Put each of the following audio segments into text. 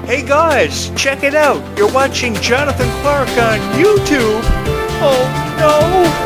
Hey guys, check it out. You're watching Jonathan Clarke on YouTube. Oh no!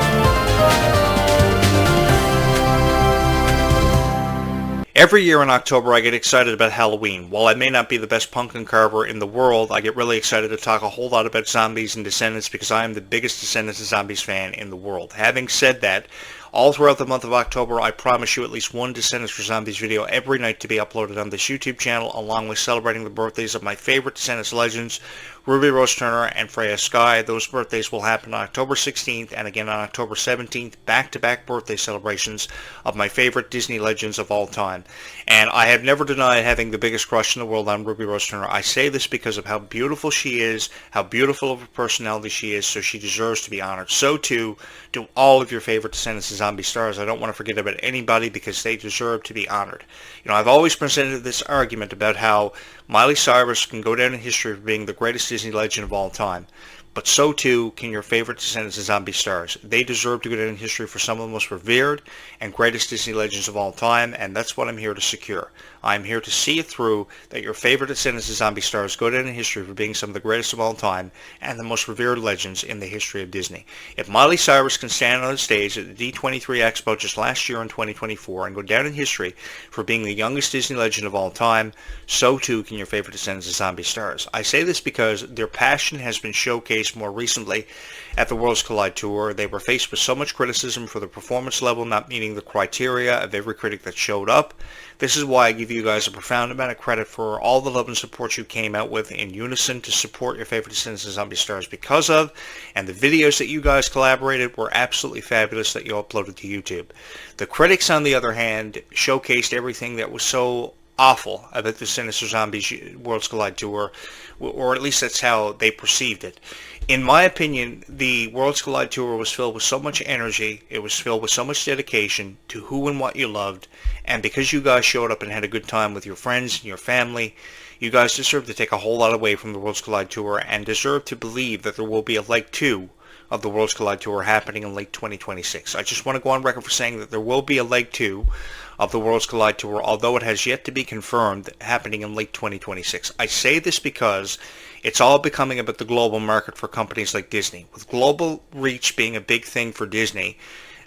Every year in October I get excited about Halloween. While I may not be the best pumpkin carver in the world, I get really excited to talk a whole lot about zombies and Descendants because I am the biggest Descendants and Zombies fan in the world. Having said that, all throughout the month of October, I promise you at least one Descendants for Zombies video every night to be uploaded on this YouTube channel, along with celebrating the birthdays of my favorite Descendants legends, Ruby Rose Turner and Freya Skye. Those birthdays will happen on October 16th and again on October 17th, back-to-back birthday celebrations of my favorite Disney legends of all time. And I have never denied having the biggest crush in the world on Ruby Rose Turner. I say this because of how beautiful she is, how beautiful of a personality she is, so she deserves to be honored. So too do all of your favorite Descendants and Zombie stars. I don't want to forget about anybody because they deserve to be honored. You know, I've always presented this argument about how Miley Cyrus can go down in history for being the greatest Disney legend of all time, but so too can your favorite Descendants and Zombie stars. They deserve to go down in history for some of the most revered and greatest Disney legends of all time, and that's what I'm here to secure. I'm here to see it through that your favorite Descendants and Zombie stars go down in history for being some of the greatest of all time and the most revered legends in the history of Disney. If Miley Cyrus can stand on the stage at the D23 Expo just last year in 2024 and go down in history for being the youngest Disney legend of all time, so too can your favorite Descendants and Zombie stars. I say this because their passion has been showcased more recently at the Worlds Collide Tour. They were faced with so much criticism for the performance level not meeting the criteria of every critic that showed up. This is why I give you guys a profound amount of credit for all the love and support you came out with in unison to support your favorite Descendants and Zombie stars because of, and the videos that you guys collaborated were absolutely fabulous that you uploaded to YouTube. The critics, on the other hand, showcased everything that was so awful about the Sinister Zombies Worlds Collide Tour, or at least that's how they perceived it. In my opinion, the Worlds Collide Tour was filled with so much energy, it was filled with so much dedication to who and what you loved, and because you guys showed up and had a good time with your friends and your family, you guys deserve to take a whole lot away from the Worlds Collide Tour and deserve to believe that there will be a leg 2 of the Worlds Collide Tour happening in late 2026. I just want to go on record for saying that there will be a leg 2 of the Worlds Collide Tour, although it has yet to be confirmed, happening in late 2026. I say this because it's all becoming about the global market for companies like Disney. With global reach being a big thing for Disney,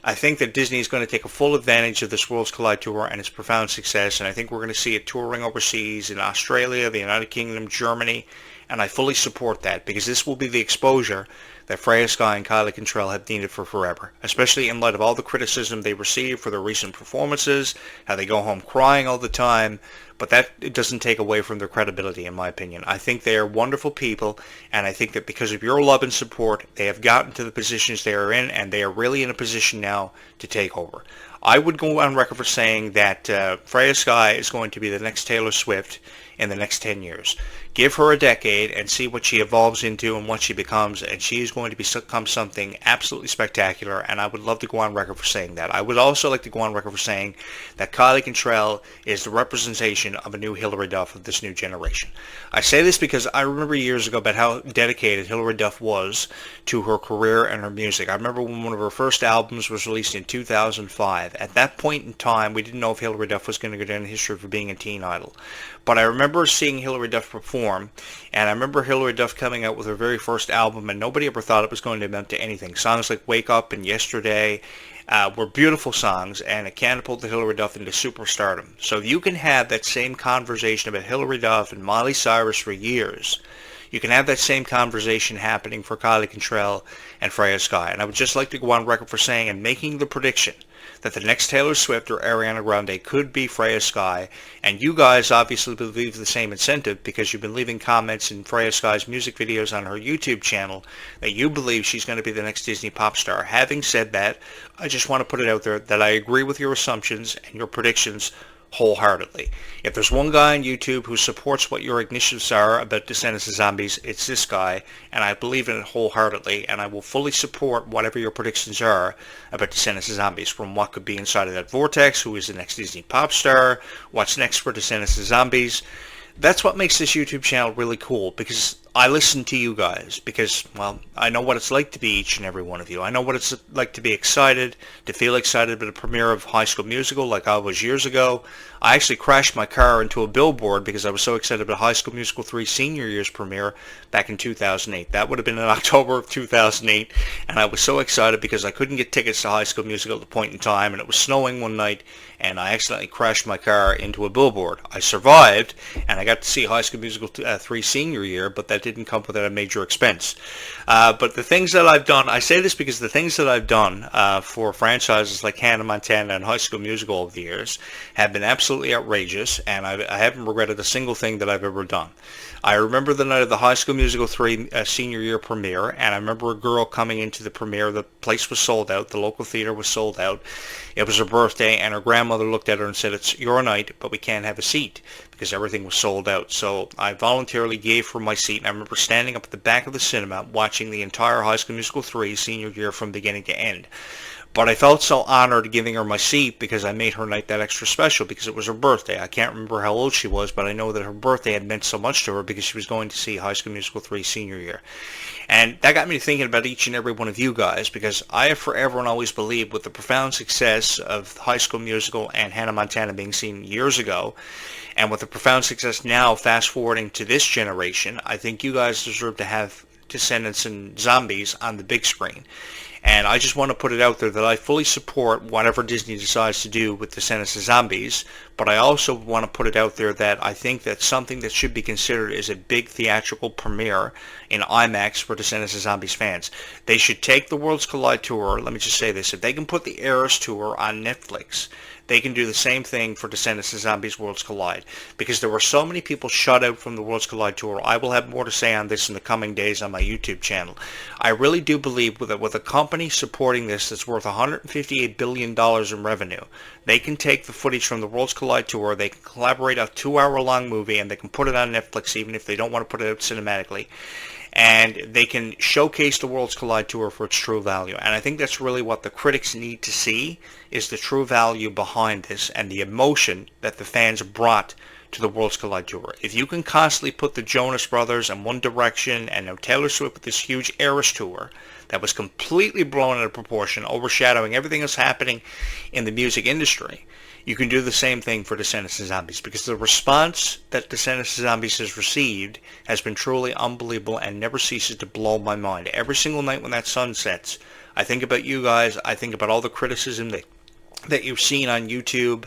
I think that Disney is going to take a full advantage of this Worlds Collide Tour and its profound success, and I think we're going to see it touring overseas in Australia, the United Kingdom, Germany, and I fully support that because this will be the exposure that Freya Skye and Kylie Cantrell have needed for forever, especially in light of all the criticism they received for their recent performances, how they go home crying all the time, but that it doesn't take away from their credibility, in my opinion. I think they are wonderful people, and I think that because of your love and support, they have gotten to the positions they are in, and they are really in a position now to take over. I would go on record for saying that Freya Skye is going to be the next Taylor Swift in the next 10 years. Give her a decade and see what she evolves into and what she becomes, and she is going to become something absolutely spectacular, and I would love to go on record for saying that. I would also like to go on record for saying that Kylie Cantrell is the representation of a new Hilary Duff of this new generation. I say this because I remember years ago about how dedicated Hilary Duff was to her career and her music. I remember when one of her first albums was released in 2005. At that point in time, we didn't know if Hilary Duff was going to go down in history for being a teen idol. But I remember seeing Hilary Duff perform, and I remember Hilary Duff coming out with her very first album, and nobody ever thought it was going to amount to anything. Songs like Wake Up and Yesterday were beautiful songs, and it catapulted Hilary Duff into superstardom. So you can have that same conversation about Hilary Duff and Miley Cyrus for years. You can have that same conversation happening for Kylie Cantrell and Freya Skye. And I would just like to go on record for saying and making the prediction that the next Taylor Swift or Ariana Grande could be Freya Skye. And you guys obviously believe the same incentive because you've been leaving comments in Freya Skye's music videos on her YouTube channel that you believe she's going to be the next Disney pop star. Having said that, I just want to put it out there that I agree with your assumptions and your predictions wholeheartedly. If there's one guy on YouTube who supports what your initiatives are about Descendants and Zombies, it's this guy, and I believe in it wholeheartedly, and I will fully support whatever your predictions are about Descendants and Zombies, from what could be inside of that vortex, who is the next Disney pop star, what's next for Descendants and Zombies. That's what makes this YouTube channel really cool, because I listen to you guys because, well, I know what it's like to be each and every one of you. I know what it's like to be excited, to feel excited about the premiere of High School Musical like I was years ago. I actually crashed my car into a billboard because I was so excited about High School Musical 3 senior year's premiere back in 2008. That would have been in October of 2008, and I was so excited because I couldn't get tickets to High School Musical at the point in time, and it was snowing one night, and I accidentally crashed my car into a billboard. I survived, and I got to see High School Musical 3 senior year, but that didn't come without a major expense. But the things that I've done, I say this because the things that I've done for franchises like Hannah Montana and High School Musical over the years have been absolutely outrageous, and I haven't regretted a single thing that I've ever done. I remember the night of the High School Musical 3 senior year premiere, and I remember a girl coming into the premiere. The place was sold out. The local theater was sold out. It was her birthday, and her grandmother looked at her and said, "It's your night, but we can't have a seat," because everything was sold out. So I voluntarily gave her my seat, and I remember standing up at the back of the cinema watching the entire High School Musical 3 senior year from beginning to end. But I felt so honored giving her my seat because I made her night that extra special because it was her birthday. I can't remember how old she was, but I know that her birthday had meant so much to her because she was going to see High School Musical 3 senior year. And that got me thinking about each and every one of you guys, because I have forever and always believed with the profound success of High School Musical and Hannah Montana being seen years ago, and with the profound success now fast forwarding to this generation, I think you guys deserve to have Descendants and Zombies on the big screen. And I just want to put it out there that I fully support whatever Disney decides to do with Descendants and Zombies, but I also want to put it out there that I think that something that should be considered is a big theatrical premiere in IMAX for Descendants and Zombies fans. They should take the Worlds Collide tour. Let me just say this. If they can put the Eras tour on Netflix, they can do the same thing for Descendants and Zombies Worlds Collide, because there were so many people shut out from the Worlds Collide tour. I will have more to say on this in the coming days on my YouTube channel. I really do believe that with a company supporting this that's worth $158 billion in revenue, they can take the footage from the Worlds Collide tour, they can collaborate a 2-hour-long movie, and they can put it on Netflix even if they don't want to put it out cinematically. And they can showcase the Worlds Collide tour for its true value. And I think that's really what the critics need to see, is the true value behind this and the emotion that the fans brought to the Worlds Collide tour. If you can constantly put the Jonas Brothers in one direction and now Taylor Swift with this huge Eras tour that was completely blown out of proportion, overshadowing everything that's happening in the music industry, you can do the same thing for Descendants and Zombies, because the response that Descendants and Zombies has received has been truly unbelievable and never ceases to blow my mind. Every single night when that sun sets, I think about you guys, I think about all the criticism that you've seen on YouTube,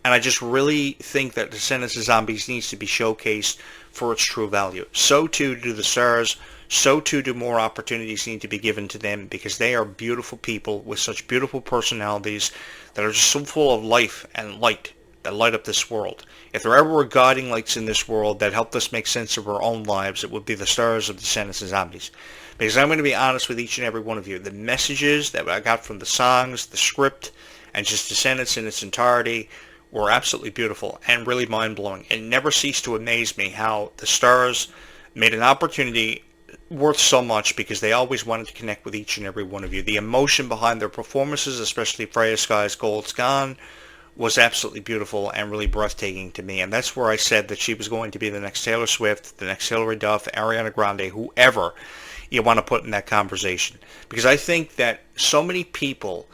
and I just really think that Descendants and Zombies needs to be showcased for its true value. So too do the stars, so too do more opportunities need to be given to them, because they are beautiful people with such beautiful personalities that are just so full of life and light that light up this world. If there ever were guiding lights in this world that helped us make sense of our own lives, it would be the stars of Descendants and Zombies. Because I'm going to be honest with each and every one of you, the messages that I got from the songs, the script, and just Descendants in its entirety were absolutely beautiful and really mind-blowing. It never ceased to amaze me how the stars made an opportunity worth so much, because they always wanted to connect with each and every one of you. The emotion behind their performances, especially Freya Sky's Gold's Gone, was absolutely beautiful and really breathtaking to me. And that's where I said that she was going to be the next Taylor Swift, the next Hilary Duff, Ariana Grande, whoever you want to put in that conversation. Because I think that so many people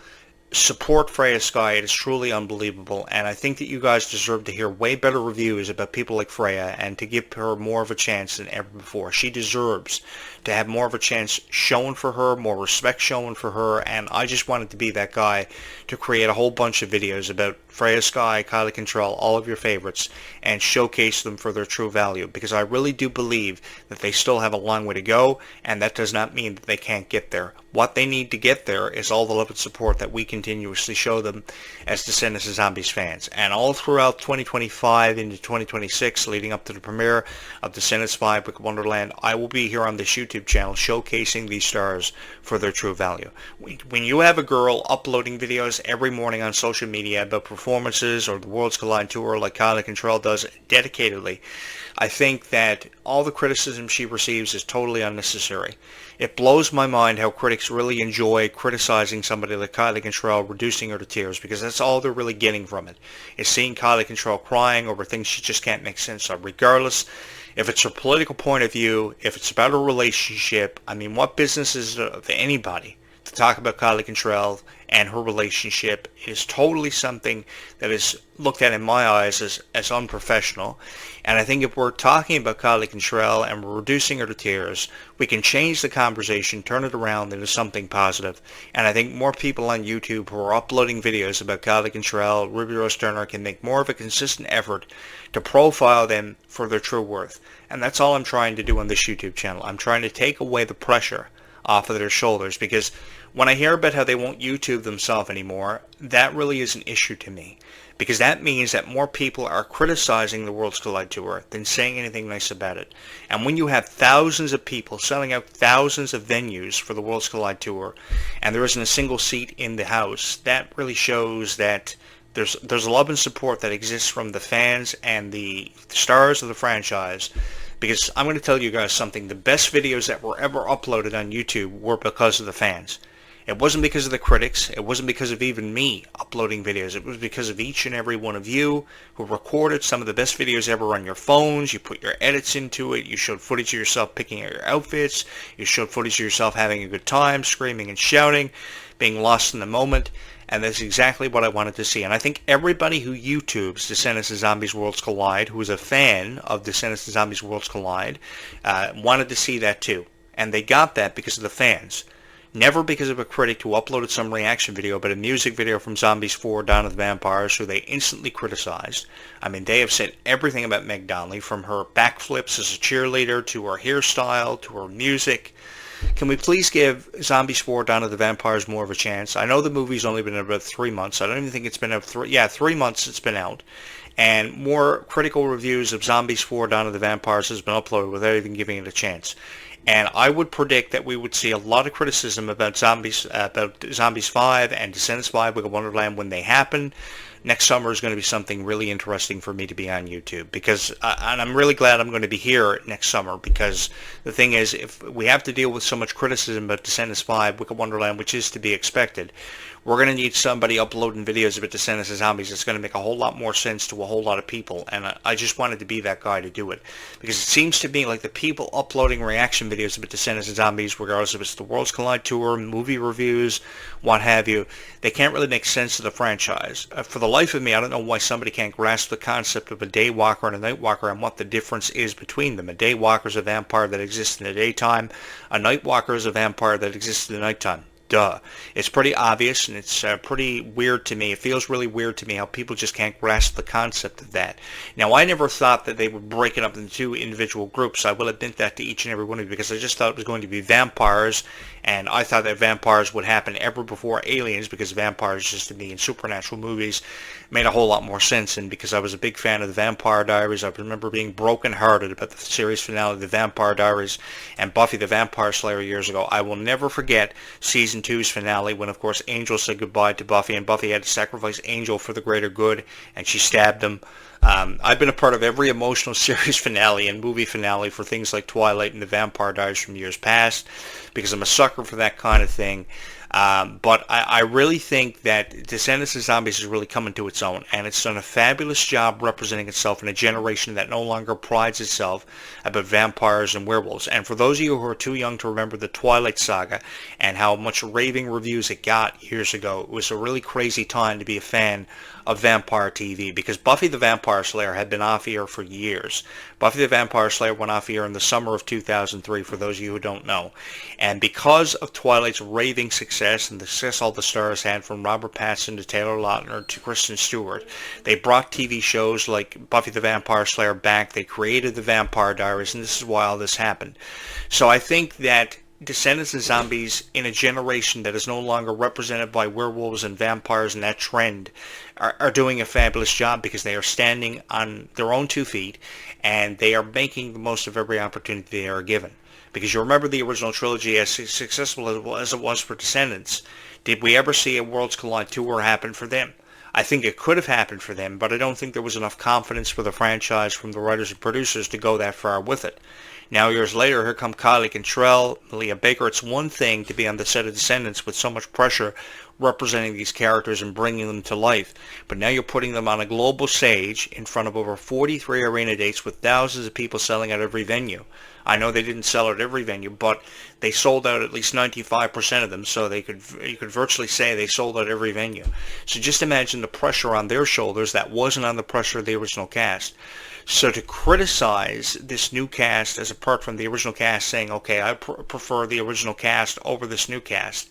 support Freya Sky. It is truly unbelievable, and I think that you guys deserve to hear way better reviews about people like Freya and to give her more of a chance than ever before. She deserves to have more of a chance shown for her, more respect shown for her, and I just wanted to be that guy to create a whole bunch of videos about Freya Sky, Kylie Control, all of your favorites, and showcase them for their true value, because I really do believe that they still have a long way to go, and that does not mean that they can't get there. What they need to get there is all the love and support that we continuously show them as Descendants and Zombies fans. And all throughout 2025 into 2026, leading up to the premiere of Descendants 5 Wicked Wonderland, I will be here on this YouTube channel showcasing these stars for their true value. When you have a girl uploading videos every morning on social media about performances or the Worlds Collide tour like Kylie Control does dedicatedly, I think that all the criticism she receives is totally unnecessary. It blows my mind how critics really enjoy criticizing somebody like Kylie Control, reducing her to tears, because that's all they're really getting from it, is seeing Kylie Control crying over things she just can't make sense of. Regardless, If it's a political point of view, if it's about a relationship, I mean, what business is it of anybody to talk about Kylie Cantrell and her relationship? Is totally something that is looked at in my eyes as unprofessional. And I think if we're talking about Kylie Cantrell and we're reducing her to tears, we can change the conversation, turn it around into something positive. And I think more people on YouTube who are uploading videos about Kylie Cantrell, Ruby Rose Turner, can make more of a consistent effort to profile them for their true worth. And that's all I'm trying to do on this YouTube channel. I'm trying to take away the pressure off of their shoulders, because when I hear about how they won't YouTube themselves anymore, that really is an issue to me, because that means that more people are criticizing the Worlds Collide Tour than saying anything nice about it. And when you have thousands of people selling out thousands of venues for the Worlds Collide Tour, and there isn't a single seat in the house, that really shows that there's love and support that exists from the fans and the stars of the franchise. Because I'm going to tell you guys something, the best videos that were ever uploaded on YouTube were because of the fans. It wasn't because of the critics, it wasn't because of even me uploading videos, it was because of each and every one of you who recorded some of the best videos ever on your phones. You put your edits into it, you showed footage of yourself picking out your outfits, you showed footage of yourself having a good time, screaming and shouting, being lost in the moment. And that's exactly what I wanted to see. And I think everybody who YouTubes Descendants and Zombies Worlds Collide, who is a fan of Descendants and Zombies Worlds Collide, wanted to see that too. And they got that because of the fans. Never because of a critic who uploaded some reaction video, but a music video from Zombies 4, Dawn of the Vampires, who they instantly criticized. I mean, they have said everything about Meg Donnelly, from her backflips as a cheerleader, to her hairstyle, to her music. Can we please give Zombies 4, Dawn of the Vampires more of a chance? I know the movie's only been out about 3 months. I don't even think it's been out 3 months it's been out. And more critical reviews of Zombies 4, Dawn of the Vampires has been uploaded without even giving it a chance. And I would predict that we would see a lot of criticism about Zombies 5 and Descendants 5 Wicked Wonderland when they happen. Next summer is going to be something really interesting for me to be on YouTube, because and I'm really glad I'm going to be here next summer, because the thing is, if we have to deal with so much criticism about Descendants 5 Wicked Wonderland, which is to be expected, we're going to need somebody uploading videos about Descendants and Zombies that's going to make a whole lot more sense to a whole lot of people. And I just wanted to be that guy to do it, because it seems to me like the people uploading reaction videos about Descendants and Zombies, regardless if it's the Worlds Collide Tour, movie reviews, what have you, they can't really make sense of the franchise. For the life of me, I don't know why somebody can't grasp the concept of a Daywalker and a Nightwalker and what the difference is between them. A Daywalker is a vampire that exists in the daytime. A Nightwalker is a vampire that exists in the nighttime. Duh. It's pretty obvious, and it's pretty weird to me. It feels really weird to me how people just can't grasp the concept of that. Now, I never thought that they would break it up into two individual groups. I will admit that to each and every one of you, because I just thought it was going to be vampires, and I thought that vampires would happen ever before aliens, because vampires, just to me, in supernatural movies, made a whole lot more sense. And because I was a big fan of the Vampire Diaries, I remember being brokenhearted about the series finale of the Vampire Diaries and Buffy the Vampire Slayer years ago. I will never forget Season 2's finale, when, of course, Angel said goodbye to Buffy, and Buffy had to sacrifice Angel for the greater good, and she stabbed him. I've been a part of every emotional series finale and movie finale for things like Twilight and the Vampire Diaries from years past, because I'm a sucker for that kind of thing. But I really think that Descendants and Zombies is really coming to its own, and it's done a fabulous job representing itself in a generation that no longer prides itself about vampires and werewolves. And for those of you who are too young to remember the Twilight Saga and how much raving reviews it got years ago, it was a really crazy time to be a fan of vampire TV, because Buffy the Vampire Slayer had been off air for years. Buffy the Vampire Slayer went off air in the summer of 2003, for those of you who don't know. And because of Twilight's raving success and the success all the stars had, from Robert Pattinson to Taylor Lautner to Kristen Stewart, they brought TV shows like Buffy the Vampire Slayer back. They created the Vampire Diaries, and this is why all this happened. So I think that Descendants and Zombies, in a generation that is no longer represented by werewolves and vampires and that trend, are doing a fabulous job, because they are standing on their own 2 feet, and they are making the most of every opportunity they are given. Because you remember the original trilogy, as successful as it was for Descendants, did we ever see a Worlds Collide Tour happen for them? I think it could have happened for them, but I don't think there was enough confidence for the franchise from the writers and producers to go that far with it. Now, years later, here come Kylie Cantrell, Malia Baker. It's one thing to be on the set of Descendants with so much pressure representing these characters and bringing them to life. But now you're putting them on a global stage in front of over 43 arena dates with thousands of people selling out every venue. I know they didn't sell at every venue, but they sold out at least 95% of them, so you could virtually say they sold out every venue. So just imagine the pressure on their shoulders that wasn't on the pressure of the original cast. So to criticize this new cast as apart from the original cast, saying, okay, I prefer the original cast over this new cast,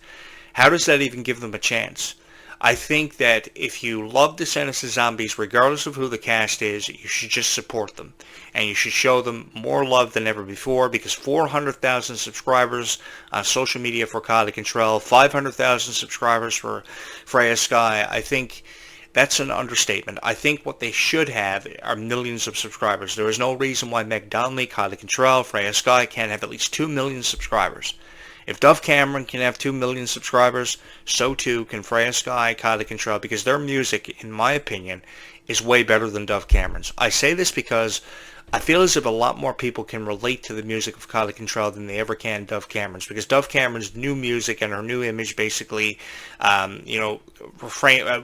how does that even give them a chance? I think that if you love Descendants of Zombies, regardless of who the cast is, you should just support them. And you should show them more love than ever before, because 400,000 subscribers on social media for Kylie Contrell, 500,000 subscribers for Freya Sky, I think that's an understatement. I think what they should have are millions of subscribers. There is no reason why Meg Donnelly, Kylie Contrell, Freya Sky can't have at least 2 million subscribers. If Dove Cameron can have 2 million subscribers, so too can Freya Sky, Kylie Contrell, because their music, in my opinion, is way better than Dove Cameron's. I say this because I feel as if a lot more people can relate to the music of Kylie Contrell than they ever can Dove Cameron's, because Dove Cameron's new music and her new image basically,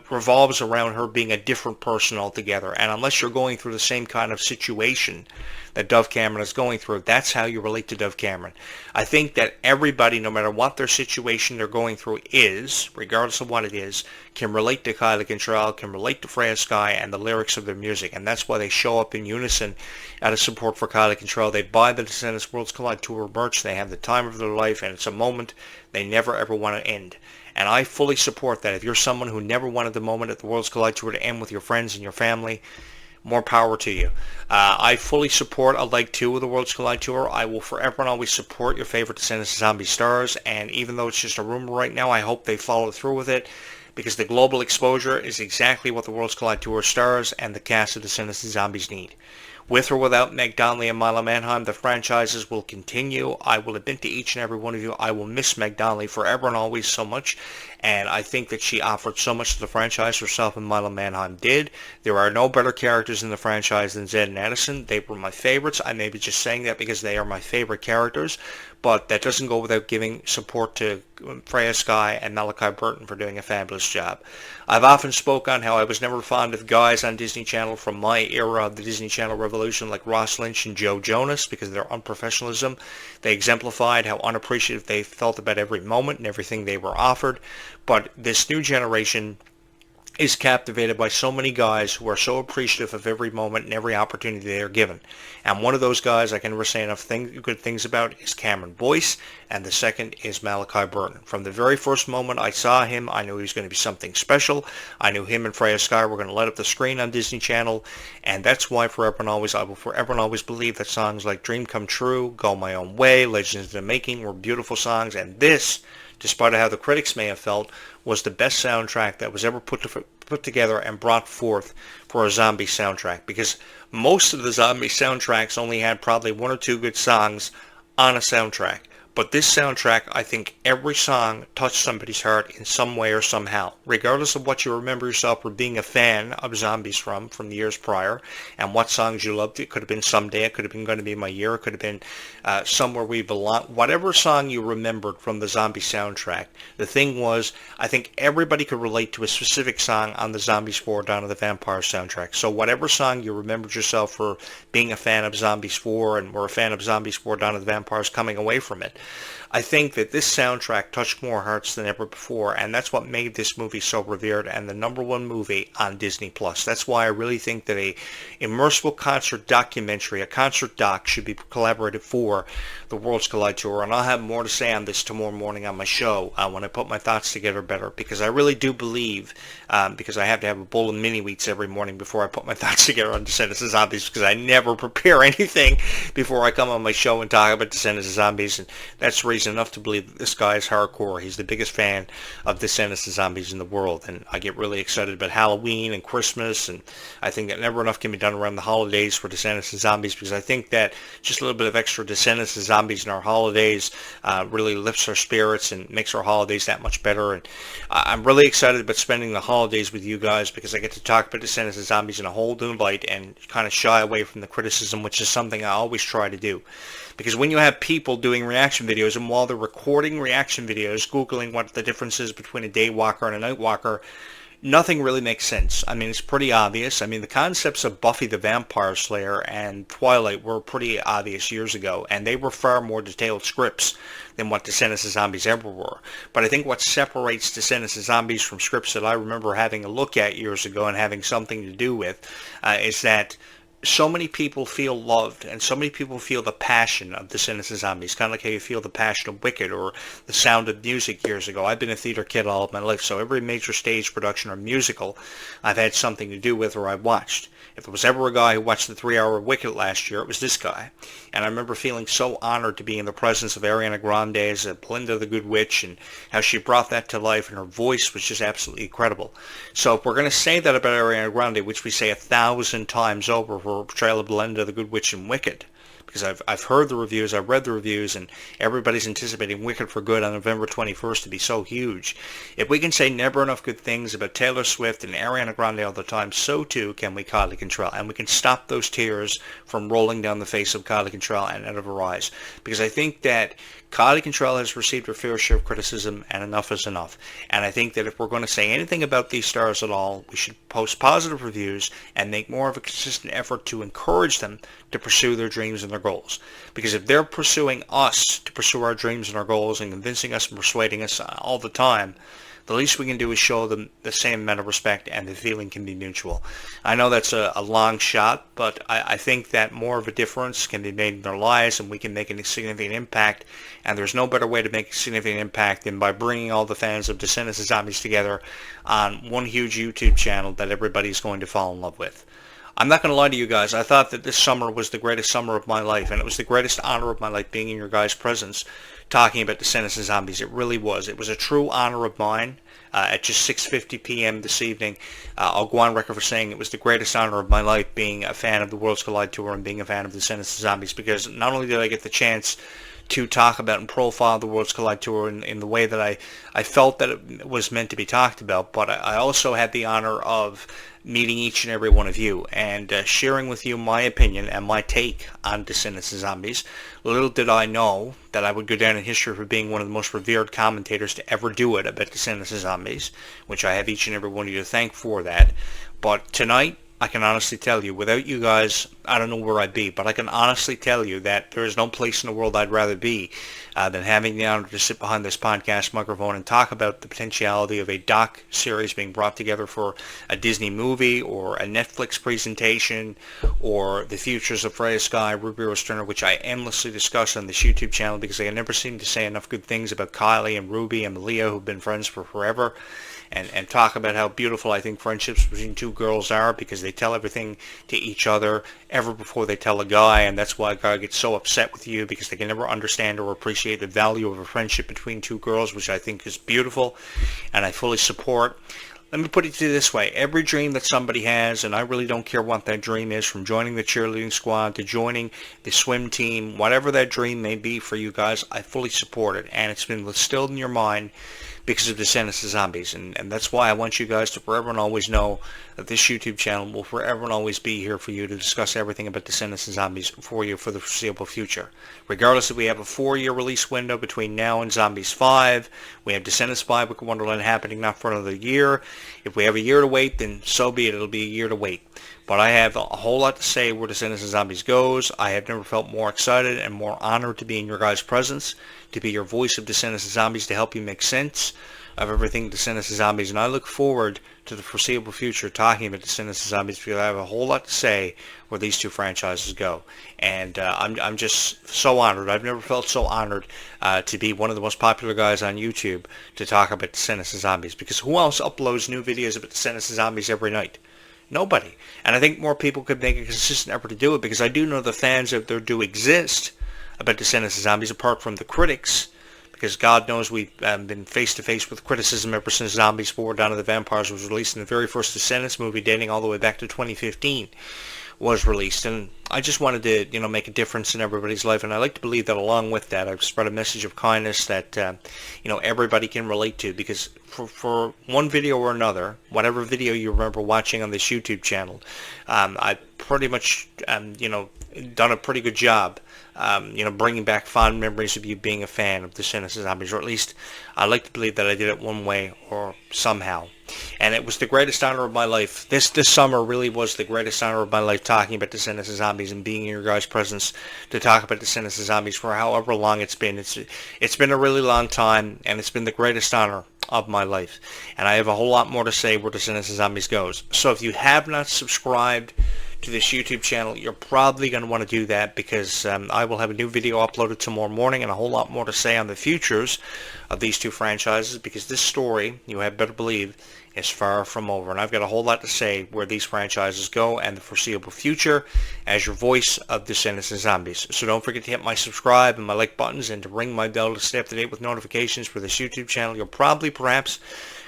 revolves around her being a different person altogether. And unless you're going through the same kind of situation that Dove Cameron is going through, that's how you relate to Dove Cameron. I think that everybody, no matter what their situation they're going through is, regardless of what it is, can relate to Kylie Contrell, can relate to Freya Sky and the lyrics of their music. And that's why they show up in unison out of support for Kylie Contrell. They buy the Descendants Worlds Collide Tour merch. They have the time of their life, and it's a moment they never ever want to end. And I fully support that. If you're someone who never wanted the moment at the Worlds Collide Tour to end with your friends and your family, more power to you. I fully support a leg 2 of the Worlds Collide Tour. I will forever and always support your favorite Descendants of Zombie stars, and even though it's just a rumor right now, I hope they follow through with it, because the global exposure is exactly what the Worlds Collide Tour stars and the cast of Descendants of Zombies need. With or without Meg Donnelly and Milo Manheim, the franchises will continue. I will admit to each and every one of you, I will miss Meg Donnelly forever and always so much. And I think that she offered so much to the franchise herself, and Milo Manheim did. There are no better characters in the franchise than Zed and Addison. They were my favorites. I may be just saying that because they are my favorite characters, but that doesn't go without giving support to Freya Sky and Malachi Burton for doing a fabulous job. I've often spoken on how I was never fond of guys on Disney Channel from my era of the Disney Channel revolution like Ross Lynch and Joe Jonas because of their unprofessionalism. They exemplified how unappreciative they felt about every moment and everything they were offered. But this new generation is captivated by so many guys who are so appreciative of every moment and every opportunity they are given. And one of those guys I can never say enough good things about is Cameron Boyce, and the second is Malachi Burton. From the very first moment I saw him, I knew he was going to be something special. I knew him and Freya Sky were going to light up the screen on Disney Channel, and that's why forever and always I will forever and always believe that songs like Dream Come True, Go My Own Way, Legends in the Making were beautiful songs, and this, despite how the critics may have felt, was the best soundtrack that was ever put together and brought forth for a zombie soundtrack, because most of the zombie soundtracks only had probably 1 or 2 good songs on a soundtrack. But this soundtrack, I think every song touched somebody's heart in some way or somehow. Regardless of what you remember yourself for being a fan of zombies from the years prior, and what songs you loved. It could have been Someday, it could have been Gonna Be My Year, it could have been Somewhere We Belong. Whatever song you remembered from the zombie soundtrack, the thing was, I think everybody could relate to a specific song on the Zombies 4 Dawn of the Vampire soundtrack. So whatever song you remembered yourself for being a fan of Zombies 4 and were a fan of Zombies 4 Dawn of the Vampires coming away from it, I think that this soundtrack touched more hearts than ever before, and that's what made this movie so revered and the #1 movie on Disney+. That's why I really think that a immersive concert documentary, a concert doc, should be collaborated for the Worlds Collide Tour, and I'll have more to say on this tomorrow morning on my show when I put my thoughts together better, because I really do believe, because I have to have a bowl of mini-wheats every morning before I put my thoughts together on Descendants of Zombies, because I never prepare anything before I come on my show and talk about Descendants of Zombies, and that's reason enough to believe that this guy is hardcore. He's the biggest fan of Descendants of Zombies in the world, and I get really excited about Halloween and Christmas, and I think that never enough can be done around the holidays for Descendants of Zombies, because I think that just a little bit of extra Descendants of Zombies in our holidays really lifts our spirits and makes our holidays that much better. And I'm really excited about spending the holidays with you guys, because I get to talk about Descendants of Zombies in a whole new light and kind of shy away from the criticism, which is something I always try to do. Because when you have people doing reaction videos, and them while they're recording reaction videos, Googling what the difference is between a day walker and a night walker. Nothing really makes sense. I mean, it's pretty obvious. I mean, the concepts of Buffy the Vampire Slayer and Twilight were pretty obvious years ago, and they were far more detailed scripts than what Descendants of Zombies ever were. But I think what separates Descendants of Zombies from scripts that I remember having a look at years ago and having something to do with is that so many people feel loved, and so many people feel the passion of Descendants of Zombies, kind of like how you feel the passion of Wicked or The Sound of Music years ago. I've been a theater kid all of my life, so every major stage production or musical I've had something to do with or I've watched. If there was ever a guy who watched the 3-hour Wicked last year, it was this guy. And I remember feeling so honored to be in the presence of Ariana Grande as Belinda the Good Witch, and how she brought that to life, and her voice was just absolutely incredible. So if we're going to say that about Ariana Grande, which we say 1,000 times over for her portrayal of Belinda the Good Witch in Wicked, because I've heard the reviews, I've read the reviews, and everybody's anticipating Wicked for Good on November 21st to be so huge. If we can say never enough good things about Taylor Swift and Ariana Grande all the time, so too can we Kylie Contrell. And we can stop those tears from rolling down the face of Kylie Contrell and out of her eyes. Because I think that Kylie Contrell has received her fair share of criticism, and enough is enough. And I think that if we're going to say anything about these stars at all, we should post positive reviews and make more of a consistent effort to encourage them to pursue their dreams and their goals. Because if they're pursuing us to pursue our dreams and our goals and convincing us and persuading us all the time, the least we can do is show them the same amount of respect, and the feeling can be mutual. I know that's a long shot, but I think that more of a difference can be made in their lives, and we can make a significant impact. And there's no better way to make a significant impact than by bringing all the fans of Descendants of Zombies together on one huge YouTube channel that everybody's going to fall in love with. I'm not going to lie to you guys. I thought that this summer was the greatest summer of my life, and it was the greatest honor of my life being in your guys' presence talking about Descendants of Zombies. It really was. It was a true honor of mine. At just 6:50 p.m. this evening, I'll go on record for saying it was the greatest honor of my life being a fan of the Worlds Collide Tour and being a fan of Descendants of Zombies, because not only did I get the chance to talk about and profile the Worlds Collide Tour in the way that I felt that it was meant to be talked about, but I also had the honor of meeting each and every one of you and sharing with you my opinion and my take on Descendants of Zombies. Little did I know that I would go down in history for being one of the most revered commentators to ever do it about Descendants of Zombies, which I have each and every one of you to thank for that. But tonight, I can honestly tell you, without you guys, I don't know where I'd be, but I can honestly tell you that there is no place in the world I'd rather be than having the honor to sit behind this podcast microphone and talk about the potentiality of a doc series being brought together for a Disney movie or a Netflix presentation, or the futures of Freya Sky, Ruby Rose Turner, which I endlessly discuss on this YouTube channel because I never seem to say enough good things about Kylie and Ruby and Malia, who've been friends for forever. And talk about how beautiful I think friendships between two girls are, because they tell everything to each other ever before they tell a guy, and that's why a guy gets so upset with you, because they can never understand or appreciate the value of a friendship between two girls, which I think is beautiful, and I fully support. Let me put it to you this way. Every dream that somebody has, and I really don't care what that dream is, from joining the cheerleading squad to joining the swim team, whatever that dream may be for you guys, I fully support it, and it's been instilled in your mind because of Descendants of Zombies, and that's why I want you guys to forever and always know that this YouTube channel will forever and always be here for you to discuss everything about Descendants of Zombies for you for the foreseeable future. Regardless if we have a 4-year release window between now and Zombies 5, we have Descendants 5 Wicked Wonderland happening not for another year. If we have a year to wait, then so be it. It'll be a year to wait. But I have a whole lot to say where Descendants of Zombies goes. I have never felt more excited and more honored to be in your guys' presence, to be your voice of Descendants of Zombies, to help you make sense of everything Descendants of Zombies. And I look forward to the foreseeable future talking about Descendants of Zombies, because I have a whole lot to say where these two franchises go. And I'm just so honored. I've never felt so honored to be one of the most popular guys on YouTube to talk about Descendants of Zombies, because who else uploads new videos about Descendants of Zombies every night? Nobody. And I think more people could make a consistent effort to do it, because I do know the fans out there do exist about Descendants of Zombies, apart from the critics, because God knows we've been face-to-face with criticism ever since Zombies 4 Dawn of the Vampires was released, and the very first Descendants movie, dating all the way back to 2015, was released. And I just wanted to, make a difference in everybody's life, and I like to believe that along with that, I've spread a message of kindness that, everybody can relate to, because for one video or another, whatever video you remember watching on this YouTube channel, I pretty much, done a pretty good job bringing back fond memories of you being a fan of Descendants of Zombies, or at least I like to believe that I did it one way or somehow. And it was the greatest honor of my life. This summer really was the greatest honor of my life, talking about Descendants of Zombies and being in your guys' presence to talk about Descendants of Zombies for however long it's been. It's been a really long time, and it's been the greatest honor of my life. And I have a whole lot more to say where Descendants of Zombies goes. So if you have not subscribed to this YouTube channel, you're probably going to want to do that, because I will have a new video uploaded tomorrow morning and a whole lot more to say on the futures of these two franchises, because this story, you had better believe, is far from over, and I've got a whole lot to say where these franchises go and the foreseeable future as your voice of Descendants of Zombies. So don't forget to hit my subscribe and my like buttons, and to ring my bell to stay up to date with notifications for this YouTube channel. You're probably perhaps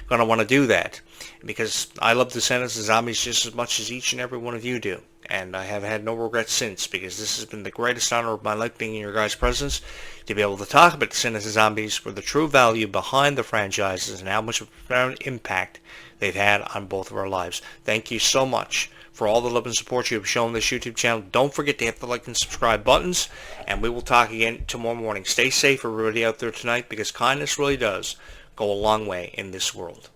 going to want to do that, because I love Descendants of Zombies just as much as each and every one of you do, and I have had no regrets since, because this has been the greatest honor of my life, being in your guys' presence, to be able to talk about Descendants of Zombies for the true value behind the franchises and how much of a profound impact they've had on both of our lives. Thank you so much for all the love and support you have shown this YouTube channel. Don't forget to hit the like and subscribe buttons, and we will talk again tomorrow morning. Stay safe, everybody out there tonight, because kindness really does go a long way in this world.